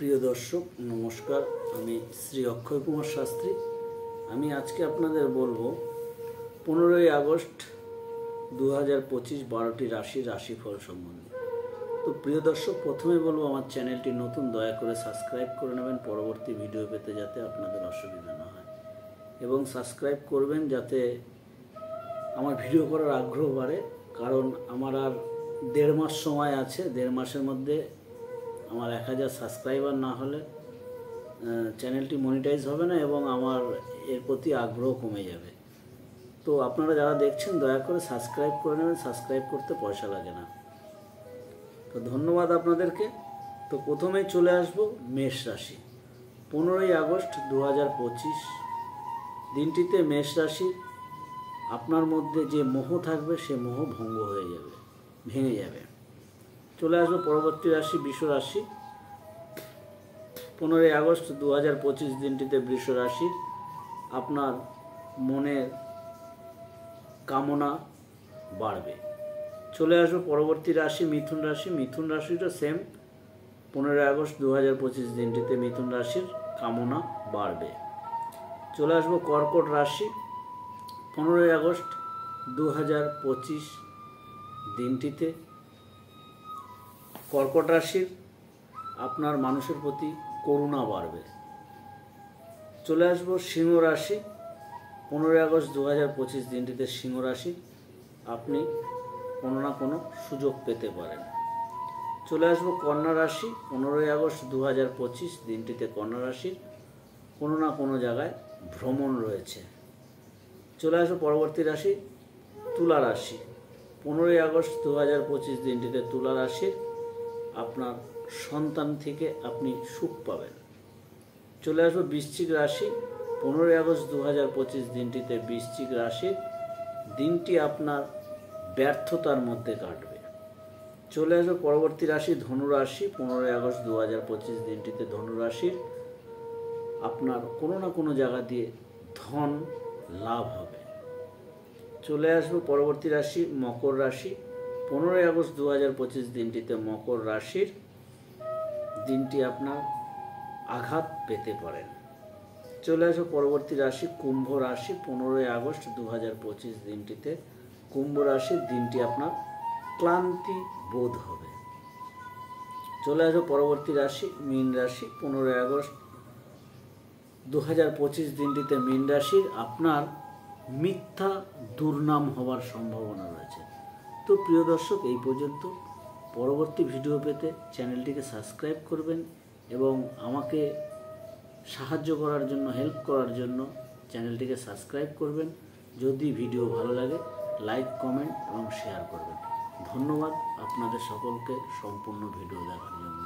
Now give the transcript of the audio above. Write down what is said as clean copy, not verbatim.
প্রিয় দর্শক নমস্কার, আমি শ্রী অক্ষয় কুমার শাস্ত্রী। আমি আজকে আপনাদের বলবো 15ই আগস্ট 2025 12টি রাশিফল সম্বন্ধে। তো প্রিয় দর্শক, প্রথমে বলবো আমার চ্যানেলটি নতুন, দয়া করে সাবস্ক্রাইব করে নেবেন পরবর্তী ভিডিও পেতে, যাতে আপনাদের অসুবিধা না হয়, এবং সাবস্ক্রাইব করবেন যাতে আমার ভিডিও করার আগ্রহ বাড়ে। কারণ আমার আর 1.5 মাস সময় আছে। 1.5 মাসের মধ্যে আমার 1000 সাবস্ক্রাইবার না হলে চ্যানেলটি মনিটাইজ হবে না এবং আমার এর প্রতি আগ্রহ কমে যাবে। তো আপনারা যারা দেখছেন দয়া করে সাবস্ক্রাইব করে নেবেন। সাবস্ক্রাইব করতে পয়সা লাগে না। তো ধন্যবাদ আপনাদেরকে। তো প্রথমেই চলে আসবো মেষ রাশি। 15ই আগস্ট 2025 দিনটিতে মেষ রাশি আপনার মধ্যে যে মোহ থাকবে সে মোহ ভেঙে যাবে। চলে আসবো পরবর্তী রাশি বৃষ রাশি। 15ই আগস্ট 2025 দিনটিতে বৃষ রাশির আপনার মনের কামনা বাড়বে। চলে আসবো পরবর্তী রাশি মিথুন রাশি। মিথুন রাশিটা সেম, 15ই আগস্ট 2025 দিনটিতে মিথুন রাশির কামনা বাড়বে। চলে আসবো কর্কট রাশি। 15ই আগস্ট 2025 দিনটিতে কর্কট রাশির আপনার মানুষের প্রতি করুণা বাড়বে। চলে আসবো সিংহ রাশি। 15ই আগস্ট 2025 দিনটিতে সিংহ রাশি আপনি কোনো না কোনো সুযোগ পেতে পারেন। চলে আসবো কন্যা রাশি। 15ই আগস্ট 2025 দিনটিতে কন্যা রাশির কোনো না কোনো জায়গায় ভ্রমণ রয়েছে। চলে আসবো পরবর্তী রাশি তুলা রাশি। 15ই আগস্ট 2025 দিনটিতে তুলা রাশির আপনার সন্তান থেকে আপনি সুখ পাবেন। চলে আসবো বৃশ্চিক রাশি। 15ই আগস্ট 2025 দিনটিতে বৃশ্চিক রাশির দিনটি আপনার ব্যর্থতার মধ্যে কাটবে। চলে আসবো পরবর্তী রাশি ধনু রাশি। 15ই আগস্ট 2025 দিনটিতে ধনু রাশির আপনার কোনো না কোনো জায়গা দিয়ে ধন লাভ হবে। চলে আসবো পরবর্তী রাশি মকর রাশি। 15ই আগস্ট 2025 দিনটিতে মকর রাশির দিনটি আপনার আঘাত পেতে পারেন। চলে আসবো পরবর্তী রাশি কুম্ভ রাশি। 15ই আগস্ট 2025 দিনটিতে কুম্ভ রাশির দিনটি আপনার ক্লান্তি বোধ হবে। চলে আসবো পরবর্তী রাশি মীন রাশি। 15ই আগস্ট 2025 দিনটিতে মীন রাশির আপনার মিথ্যা দুর্নাম হওয়ার সম্ভাবনা রয়েছে। তো প্রিয় দর্শক, এই পর্যন্ত। পরবর্তী ভিডিও পেতে চ্যানেলটিকে সাবস্ক্রাইব করবেন এবং আমাকে সাহায্য করার জন্য, হেল্প করার জন্য চ্যানেলটিকে সাবস্ক্রাইব করবেন। যদি ভিডিও ভালো লাগে লাইক, কমেন্ট এবং শেয়ার করবেন। ধন্যবাদ আপনাদের সকলকে সম্পূর্ণ ভিডিও দেখার জন্য।